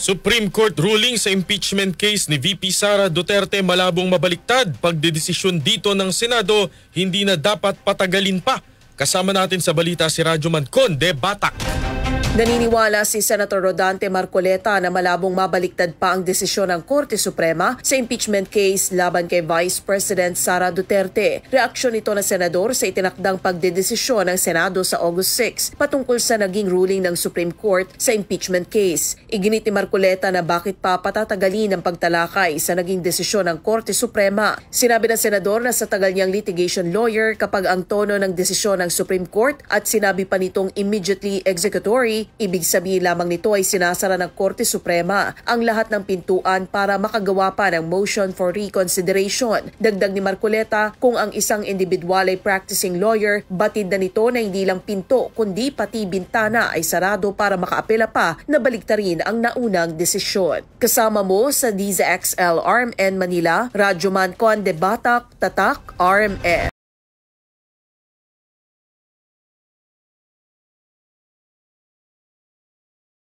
Supreme Court ruling sa impeachment case ni VP Sara Duterte malabong mabaliktad. Pagdedesisyon dito ng Senado, hindi na dapat patagalin pa. Kasama natin sa balita si Radyoman Conde Batak. Naniniwala si Senator Rodante Marcoleta na malabong mabaliktad pa ang desisyon ng Korte Suprema sa impeachment case laban kay Vice President Sara Duterte. Reaksyon ito ng senador sa itinakdang pagdedesisyon ng Senado sa August 6 patungkol sa naging ruling ng Supreme Court sa impeachment case. Iginit ni Marcoleta na bakit pa patatagalin ang pagtalakay sa naging desisyon ng Korte Suprema. Sinabi ng senador na sa tagal niyang litigation lawyer kapag ang tono ng desisyon ng Supreme Court at sinabi pa nitong immediately executory, ibig sabihin lamang nito ay sinasara ng Korte Suprema ang lahat ng pintuan para makagawa pa ng motion for reconsideration. Dagdag ni Marcoleta, kung ang isang individual ay practicing lawyer, batid na nito na hindi lang pinto kundi pati bintana ay sarado para makaapela pa na baliktarin ang naunang desisyon. Kasama mo sa DZXL RMN Manila, Radyoman Conde Batak, Tatak RMN.